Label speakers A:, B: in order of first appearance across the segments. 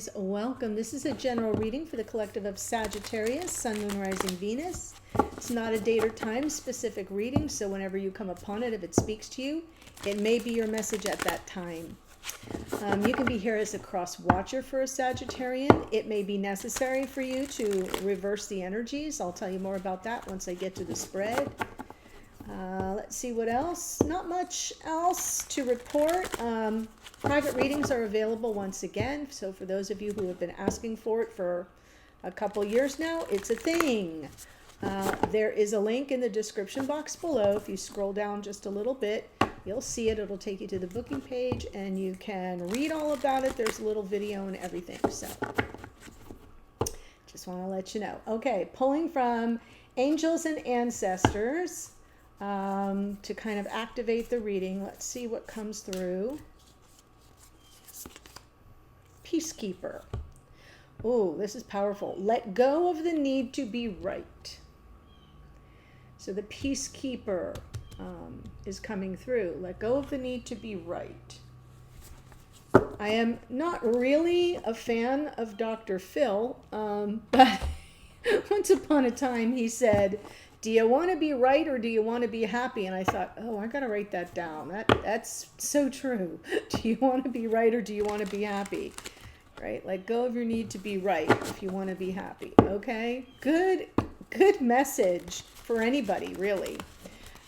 A: guys, welcome. This is a general reading for the collective of Sagittarius, Sun, Moon, Rising, Venus. It's not a date or time specific reading, so whenever you come upon it, if it speaks to you, it may be your message at that time. You can be here as a cross watcher for a Sagittarian. It may be necessary for you to reverse the energies. I'll tell you more about that once I get to the spread. Let's see what else. Not much else to report. Private readings are available once again. So for those of you who have been asking for it for a couple years now, it's a thing. There is a link in the description box below. If you scroll down just a little bit, you'll see it. It'll take you to the booking page and you can read all about it. There's a little video and everything. So just want to let you know. Okay, pulling from angels and ancestors to kind of activate the reading. Let's see what comes through. Peacekeeper. Oh, this is powerful. Let go of the need to be right. So the peacekeeper is coming through. Let go of the need to be right. I am not really a fan of Dr. Phil, but once upon a time he said, do you want to be right or do you want to be happy? And I thought, oh, I got to write that down. That's so true. Do you want to be right or do you want to be happy? Right? Let go of your need to be right if you want to be happy. Okay? Good message for anybody, really.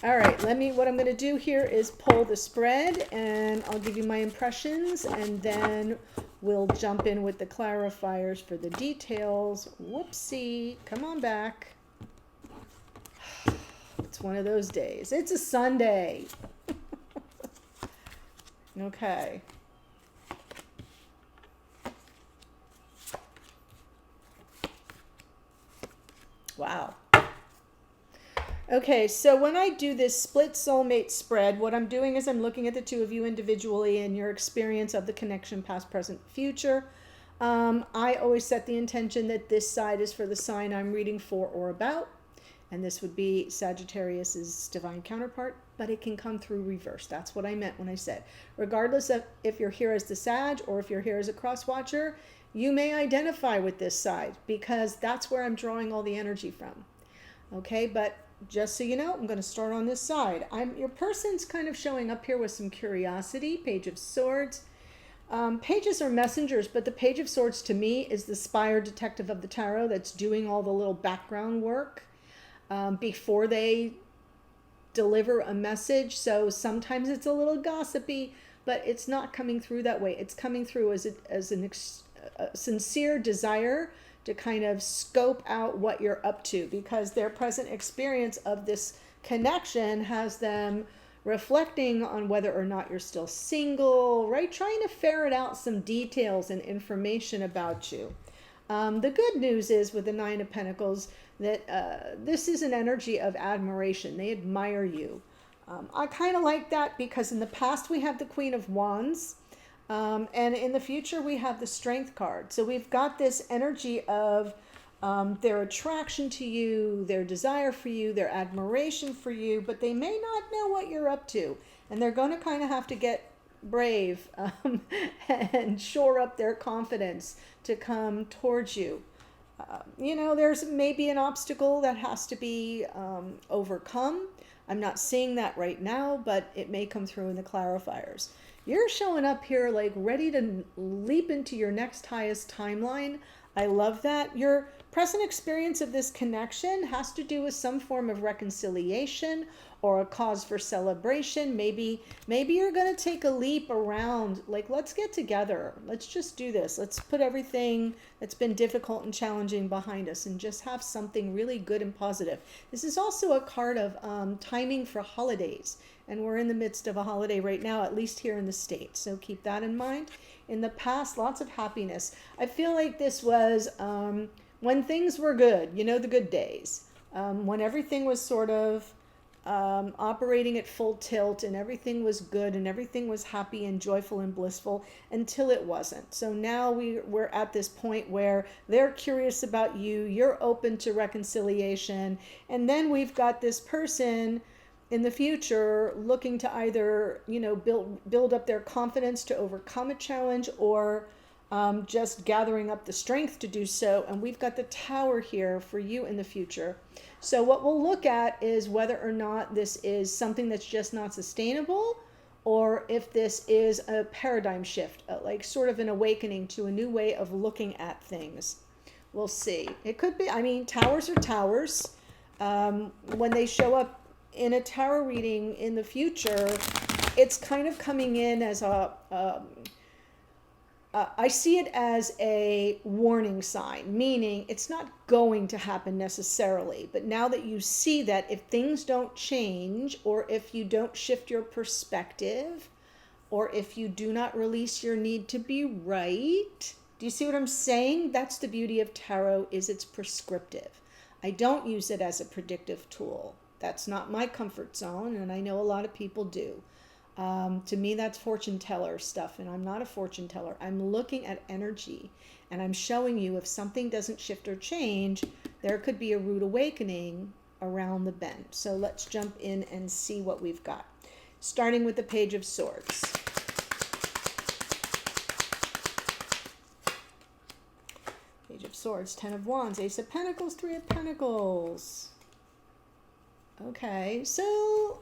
A: All right, what I'm going to do here is pull the spread and I'll give you my impressions and then we'll jump in with the clarifiers for the details. Whoopsie. Come on back. It's one of those days. It's a Sunday. Okay. Wow. Okay, so when I do this split soulmate spread, what I'm doing is I'm looking at the two of you individually and your experience of the connection past, present, future. I always set the intention that this side is for the sign I'm reading for or about. And this would be Sagittarius's divine counterpart, but it can come through reverse. That's what I meant when I said, regardless of if you're here as the Sag or if you're here as a cross watcher, you may identify with this side because that's where I'm drawing all the energy from. Okay, but just so you know, I'm going to start on this side. Your person's kind of showing up here with some curiosity. Page of Swords. Pages are messengers, but the Page of Swords to me is the spire detective of the tarot that's doing all the little background work before they deliver a message. So sometimes it's a little gossipy, but it's not coming through that way. It's coming through as a sincere desire to kind of scope out what you're up to, because their present experience of this connection has them reflecting on whether or not you're still single, right? Trying to ferret out some details and information about you. The good news is with the Nine of Pentacles that this is an energy of admiration. They admire you. I kind of like that because in the past we have the Queen of Wands. And in the future, we have the Strength card. So we've got this energy of their attraction to you, their desire for you, their admiration for you, but they may not know what you're up to. And they're going to kind of have to get brave and shore up their confidence to come towards you. There's maybe an obstacle that has to be overcome. I'm not seeing that right now, but it may come through in the clarifiers. You're showing up here like ready to leap into your next highest timeline. I love that. Your present experience of this connection has to do with some form of reconciliation or a cause for celebration. Maybe you're going to take a leap around, like, let's get together. Let's just do this. Let's put everything that's been difficult and challenging behind us and just have something really good and positive. This is also a card of timing for holidays. And we're in the midst of a holiday right now, at least here in the States. So keep that in mind. In the past, lots of happiness. I feel like this was when things were good, the good days. When everything was sort of operating at full tilt and everything was good and everything was happy and joyful and blissful until it wasn't. So now we're at this point where they're curious about you. You're open to reconciliation. And then we've got this person in the future looking to either, build up their confidence to overcome a challenge or just gathering up the strength to do so. And we've got the Tower here for you in the future. So what we'll look at is whether or not this is something that's just not sustainable, or if this is a paradigm shift, like sort of an awakening to a new way of looking at things. We'll see. It could be, I mean, towers are towers. When they show up in a tarot reading in the future, it's kind of coming in as I see it as a warning sign, meaning it's not going to happen necessarily. But now that you see that if things don't change, or if you don't shift your perspective, or if you do not release your need to be right, do you see what I'm saying? That's the beauty of tarot, is it's prescriptive. I don't use it as a predictive tool. That's not my comfort zone, and I know a lot of people do. To me, that's fortune teller stuff, and I'm not a fortune teller. I'm looking at energy, and I'm showing you if something doesn't shift or change, there could be a rude awakening around the bend. So let's jump in and see what we've got. Starting with the Page of Swords. Page of Swords, Ten of Wands, Ace of Pentacles, Three of Pentacles. Okay, so,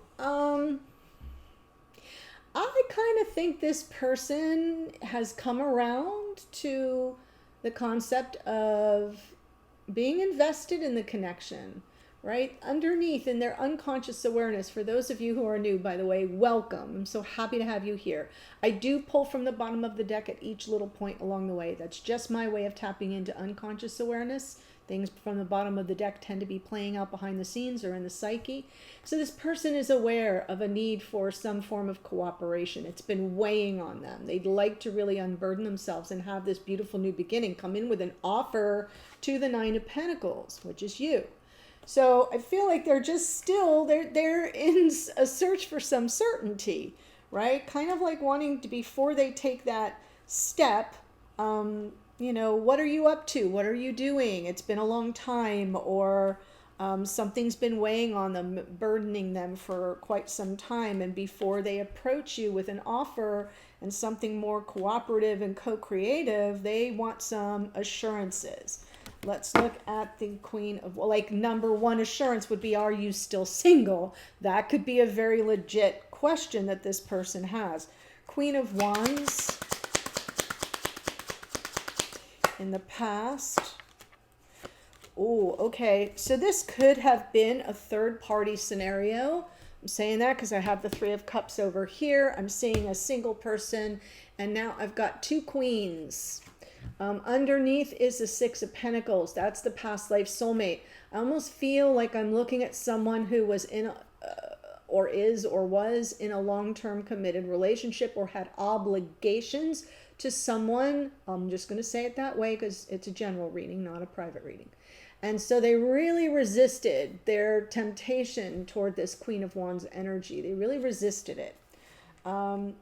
A: I kind of think this person has come around to the concept of being invested in the connection, right? Underneath in their unconscious awareness, for those of you who are new, by the way, welcome. I'm so happy to have you here. I do pull from the bottom of the deck at each little point along the way. That's just my way of tapping into unconscious awareness. Things from the bottom of the deck tend to be playing out behind the scenes or in the psyche. So this person is aware of a need for some form of cooperation. It's been weighing on them. They'd like to really unburden themselves and have this beautiful new beginning, come in with an offer to the Nine of Pentacles, which is you. So I feel like they're just still, they're in a search for some certainty, right? Kind of like wanting to, before they take that step, you know, what are you up to? What are you doing? It's been a long time, or something's been weighing on them, burdening them for quite some time. And before they approach you with an offer and something more cooperative and co-creative, they want some assurances. Let's look at the Queen of, well, like number one assurance would be, are you still single? That could be a very legit question that this person has. Queen of Wands. In the past. Oh, okay. So this could have been a third party scenario. I'm saying that because I have the Three of Cups over here. I'm seeing a single person, and now I've got two queens. Underneath is the Six of Pentacles. That's the past life soulmate. I almost feel like I'm looking at someone who was in a, or is or was in a long-term committed relationship, or had obligations to someone. I'm just going to say it that way because it's a general reading, not a private reading. And so they really resisted their temptation toward this Queen of Wands energy. They really resisted it. And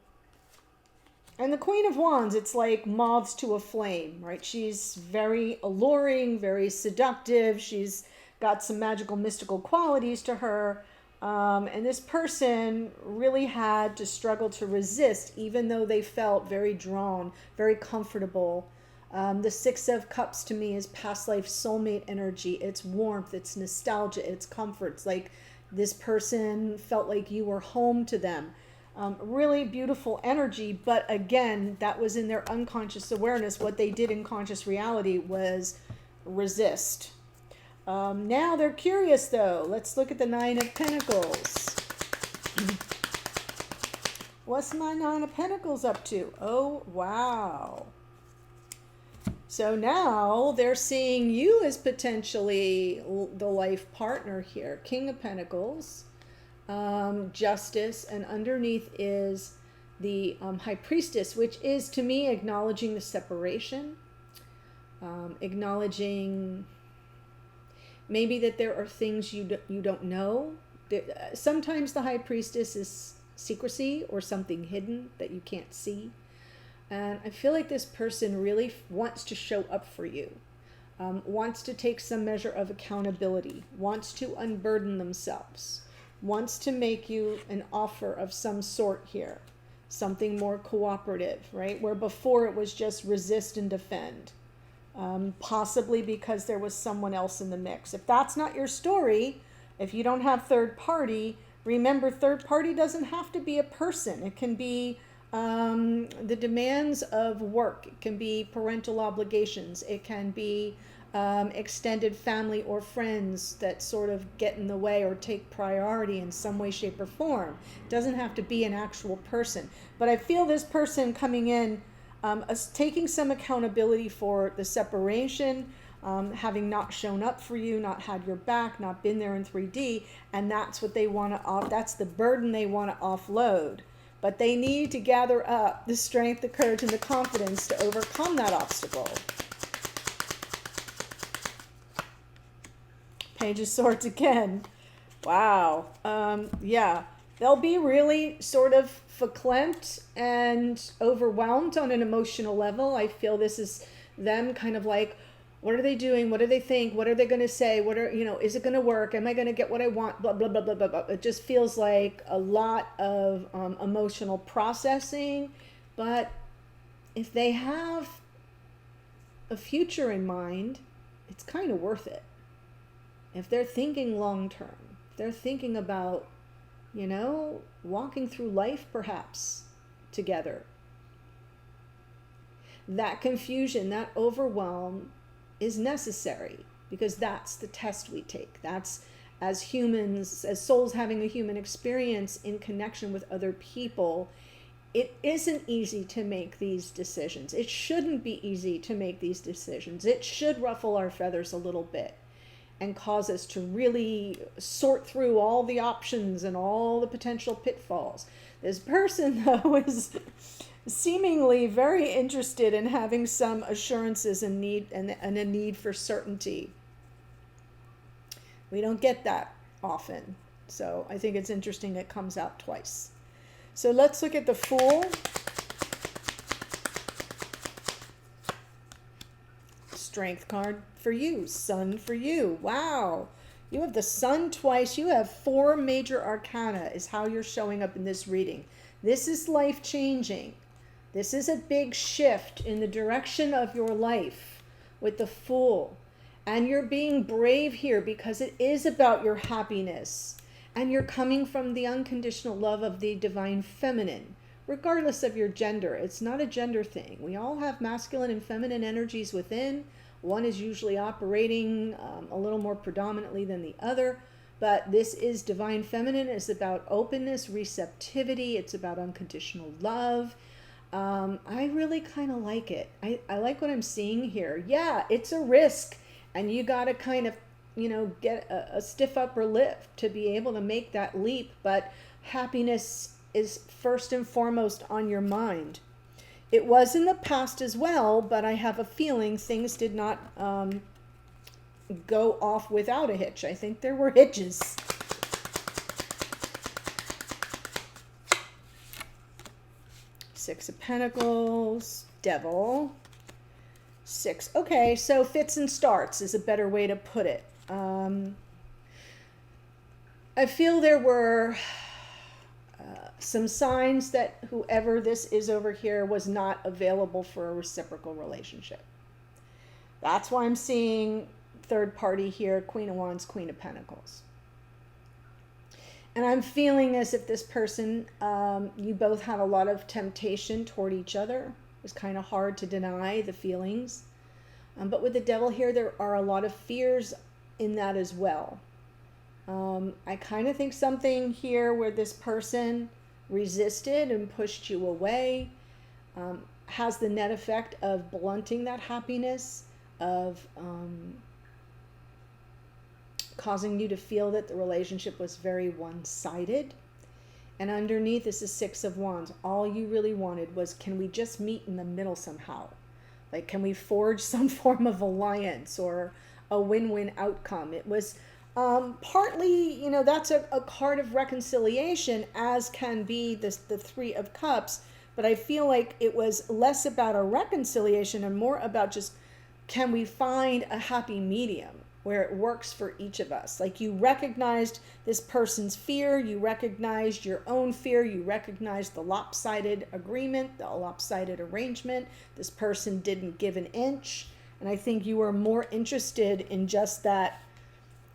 A: the Queen of Wands, it's like moths to a flame, right? She's very alluring, very seductive. She's got some magical, mystical qualities to her. And this person really had to struggle to resist, even though they felt very drawn, very comfortable. The Six of Cups to me is past life soulmate energy. It's warmth, it's nostalgia, it's comfort. It's like this person felt like you were home to them. Really beautiful energy, but again, that was in their unconscious awareness. What they did in conscious reality was resist. Now they're curious though. Let's look at the Nine of Pentacles. What's my Nine of Pentacles up to? Oh, wow. So now they're seeing you as potentially the life partner here. King of Pentacles, Justice, and underneath is the High Priestess, which is to me acknowledging the separation, acknowledging maybe that there are things you don't know. Sometimes the High Priestess is secrecy or something hidden that you can't see. And I feel like this person really wants to show up for you, wants to take some measure of accountability, wants to unburden themselves, wants to make you an offer of some sort here. something more cooperative, right? Where before it was just resist and defend, possibly because there was someone else in the mix. If that's not your story, if you don't have third party, remember, third party doesn't have to be a person. It can be the demands of work. It can be parental obligations. It can be extended family or friends that sort of get in the way or take priority in some way, shape, or form. It doesn't have to be an actual person. But I feel this person coming in, taking some accountability for the separation, having not shown up for you, not had your back, not been there in 3D, and that's what they want to that's the burden they want to offload. But they need to gather up the strength, the courage, and the confidence to overcome that obstacle. Page of Swords again. Wow. Yeah. They'll be really sort of verklempt and overwhelmed on an emotional level. I feel this is them kind of like, what are they doing? What do they think? What are they going to say? What are, is it going to work? Am I going to get what I want? Blah, blah, blah, blah, blah, blah. It just feels like a lot of emotional processing. But if they have a future in mind, it's kind of worth it. If they're thinking long term, if they're thinking about, walking through life perhaps together, that confusion, that overwhelm is necessary, because that's the test we take. That's, as humans, as souls having a human experience in connection with other people, it isn't easy to make these decisions. It shouldn't be easy to make these decisions. It should ruffle our feathers a little bit and cause us to really sort through all the options and all the potential pitfalls. This person, though, is seemingly very interested in having some assurances and a need for certainty. We don't get that often, so I think it's interesting it comes out twice. So let's look at the Fool. Strength card for you, Sun for you. Wow. You have the Sun twice. You have 4 major arcana is how you're showing up in this reading. This is life-changing. This is a big shift in the direction of your life with the Fool. And you're being brave here because it is about your happiness. And you're coming from the unconditional love of the divine feminine, regardless of your gender. It's not a gender thing. We all have masculine and feminine energies within. One is usually operating a little more predominantly than the other. But this is divine feminine. It's about openness, receptivity. It's about unconditional love. I really kind of like it. I like what I'm seeing here. Yeah, it's a risk. And you got to kind of, get a stiff upper lip to be able to make that leap. But happiness is first and foremost on your mind. It was in the past as well, but I have a feeling things did not go off without a hitch. I think there were hitches. Six of Pentacles, Devil, 6. Okay, so fits and starts is a better way to put it. I feel there were some signs that whoever this is over here was not available for a reciprocal relationship. That's why I'm seeing third party here, Queen of Wands, Queen of Pentacles. And I'm feeling as if this person, you both had a lot of temptation toward each other. It was kind of hard to deny the feelings. But with the Devil here, there are a lot of fears in that as well. I kind of think something here where this person resisted and pushed you away has the net effect of blunting that happiness, of causing you to feel that the relationship was very one-sided. And underneath this is 6 of Wands. All you really wanted was, can we just meet in the middle somehow? Like, can we forge some form of alliance or a win-win outcome? It was partly, that's a card of reconciliation, as can be the 3 of Cups. But I feel like it was less about a reconciliation and more about just, can we find a happy medium? where it works for each of us. Like you recognized this person's fear, you recognized your own fear, you recognized the lopsided agreement, the lopsided arrangement. This person didn't give an inch. And I think you were more interested in just that,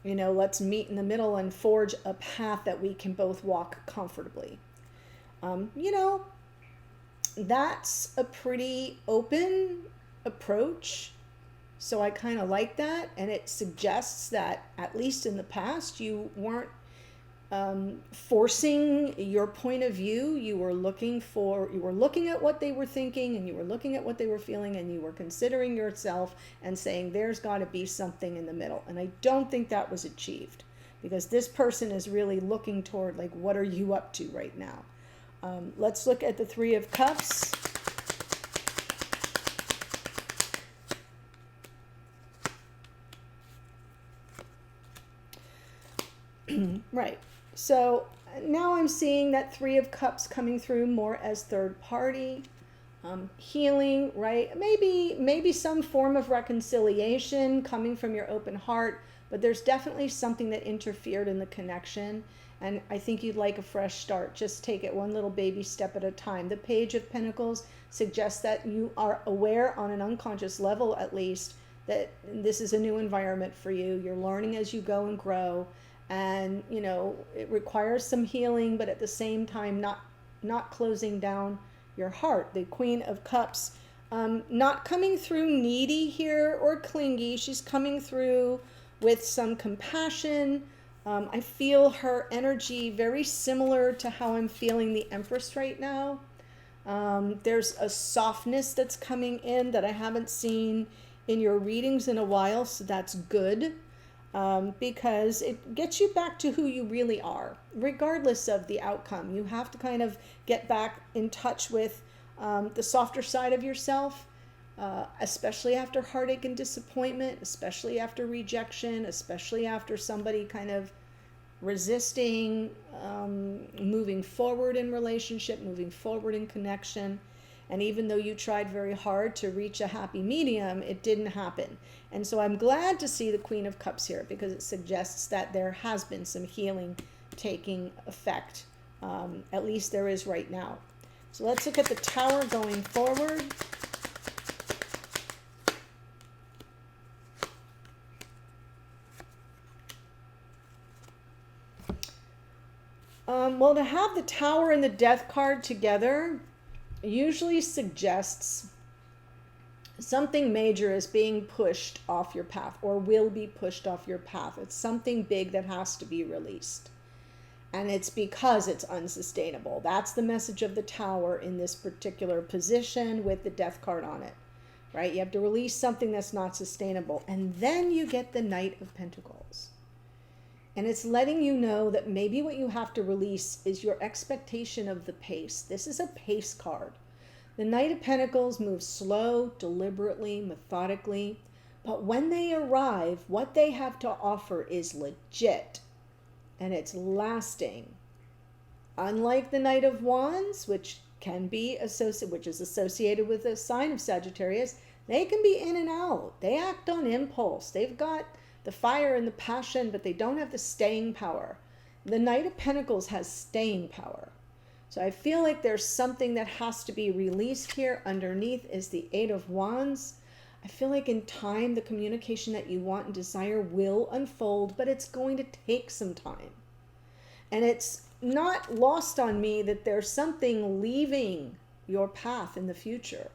A: let's meet in the middle and forge a path that we can both walk comfortably. That's a pretty open approach. So I kind of like that. And it suggests that, at least in the past, you weren't forcing your point of view. You were looking at what they were thinking, and you were looking at what they were feeling, and you were considering yourself and saying, there's got to be something in the middle. And I don't think that was achieved, because this person is really looking toward, like, what are you up to right now? Let's look at the Three of Cups. Right. So now I'm seeing that Three of Cups coming through more as third party, healing, right? Maybe some form of reconciliation coming from your open heart, but there's definitely something that interfered in the connection. And I think you'd like a fresh start. Just take it one little baby step at a time. The Page of Pentacles suggests that you are aware on an unconscious level, at least, that this is a new environment for you. You're learning as you go and grow. And, it requires some healing, but at the same time, not closing down your heart. The Queen of Cups, not coming through needy here or clingy. She's coming through with some compassion. I feel her energy very similar to how I'm feeling the Empress right now. There's a softness that's coming in that I haven't seen in your readings in a while, so that's good. Because it gets you back to who you really are, regardless of the outcome. You have to kind of get back in touch with the softer side of yourself, especially after heartache and disappointment, especially after rejection, especially after somebody kind of resisting moving forward in relationship, moving forward in connection. And even though you tried very hard to reach a happy medium, it didn't happen. And so I'm glad to see the Queen of Cups here, because it suggests that there has been some healing taking effect. At least there is right now. So let's look at the Tower going forward. Well, to have the Tower and the Death card together usually suggests something major is being pushed off your path, or will be pushed off your path. It's something big that has to be released. And it's because it's unsustainable. That's the message of the Tower in this particular position with the Death card on it, right? You have to release something that's not sustainable. And then you get the Knight of Pentacles. And it's letting you know that maybe what you have to release is your expectation of the pace. This is a pace card. The Knight of Pentacles moves slow, deliberately, methodically. But when they arrive, what they have to offer is legit. And it's lasting. Unlike the Knight of Wands, which is associated with the sign of Sagittarius, they can be in and out. They act on impulse. They've got the fire and the passion, but they don't have the staying power. The Knight of Pentacles has staying power. So I feel like there's something that has to be released here. Underneath is the Eight of Wands. I feel like in time, the communication that you want and desire will unfold, but it's going to take some time. And it's not lost on me that there's something leaving your path in the future.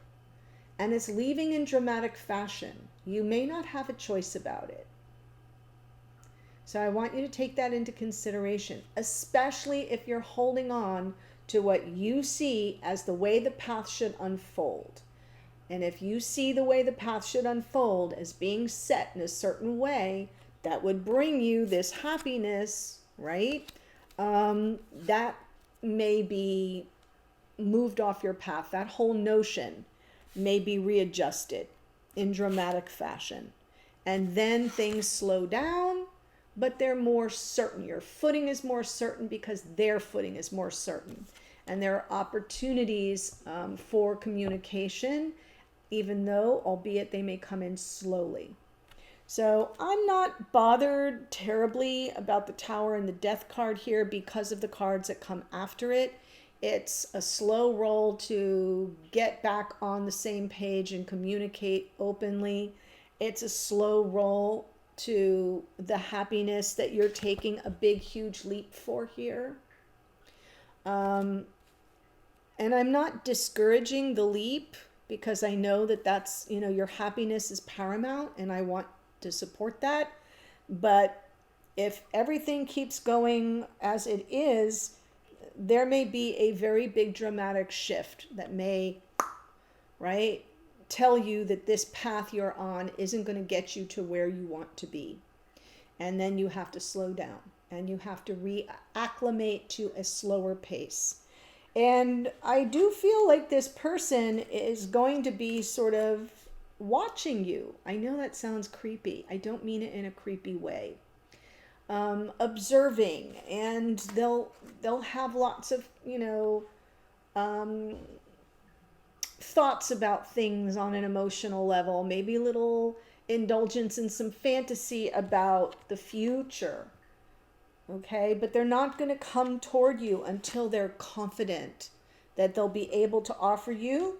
A: And it's leaving in dramatic fashion. You may not have a choice about it. So I want you to take that into consideration, especially if you're holding on to what you see as the way the path should unfold. And if you see the way the path should unfold as being set in a certain way that would bring you this happiness, right? That may be moved off your path. That whole notion may be readjusted in dramatic fashion. And then things slow down, but they're more certain. Your footing is more certain because their footing is more certain. And there are opportunities for communication, even though, albeit they may come in slowly. So I'm not bothered terribly about the Tower and the Death card here because of the cards that come after it. It's a slow roll to get back on the same page and communicate openly. It's a slow roll to the happiness that you're taking a big, huge leap for here. And I'm not discouraging the leap because I know that that's, your happiness is paramount and I want to support that. But if everything keeps going as it is, there may be a very big dramatic shift that may, right, tell you that this path you're on isn't going to get you to where you want to be. And then you have to slow down and you have to reacclimate to a slower pace. And I do feel like this person is going to be sort of watching you. I know that sounds creepy. I don't mean it in a creepy way. Observing, and they'll have lots of thoughts about things on an emotional level, maybe a little indulgence in some fantasy about the future. Okay, but they're not going to come toward you until they're confident that they'll be able to offer you,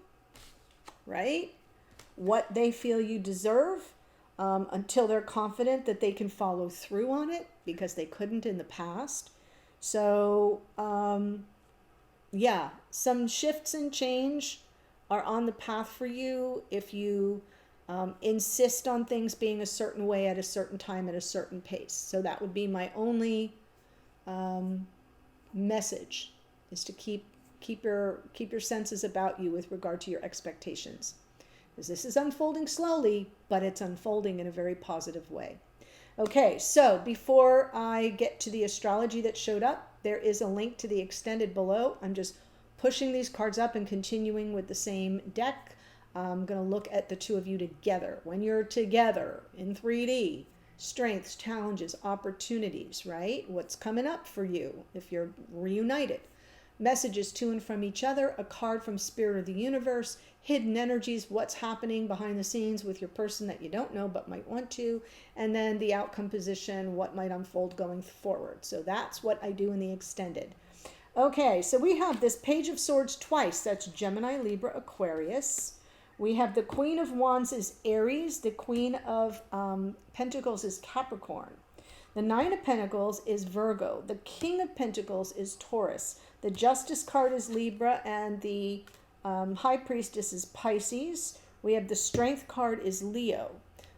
A: right, what they feel you deserve, until they're confident that they can follow through on it because they couldn't in the past. So, yeah, some shifts and change are on the path for you if you insist on things being a certain way at a certain time at a certain pace. So that would be my only message, is to keep your senses about you with regard to your expectations, because this is unfolding slowly, but it's unfolding in a very positive way. Okay, so before I get to the astrology that showed up, there is a link to the extended below. I'm just pushing these cards up and continuing with the same deck. I'm going to look at the two of you together. When you're together in 3D, strengths, challenges, opportunities, right? What's coming up for you if you're reunited? Messages to and from each other, a card from Spirit of the Universe, hidden energies, what's happening behind the scenes with your person that you don't know but might want to, and then the outcome position, what might unfold going forward. So that's what I do in the extended. Okay, so we have this Page of Swords twice. That's Gemini, Libra, Aquarius. We have the Queen of Wands is Aries. The Queen of Pentacles is Capricorn. The Nine of Pentacles is Virgo. The King of Pentacles is Taurus. The Justice card is Libra, and the High Priestess is Pisces. We have the Strength card is Leo.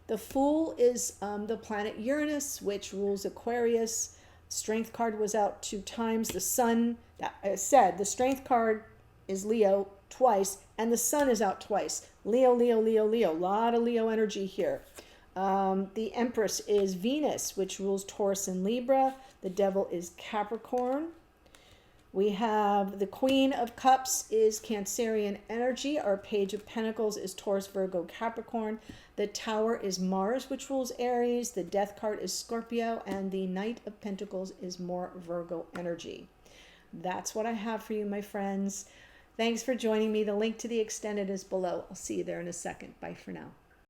A: The Fool is the planet Uranus, which rules Aquarius. Strength card was out 2 times. The Sun, that I said, the Strength card is Leo twice, and the Sun is out twice. Leo, Leo, Leo, Leo. A lot of Leo energy here. The Empress is Venus, which rules Taurus and Libra. The Devil is Capricorn. We have the Queen of Cups is Cancerian energy. Our Page of Pentacles is Taurus, Virgo, Capricorn. The Tower is Mars, which rules Aries. The Death card is Scorpio. And the Knight of Pentacles is more Virgo energy. That's what I have for you, my friends. Thanks for joining me. The link to the extended is below. I'll see you there in a second. Bye for now.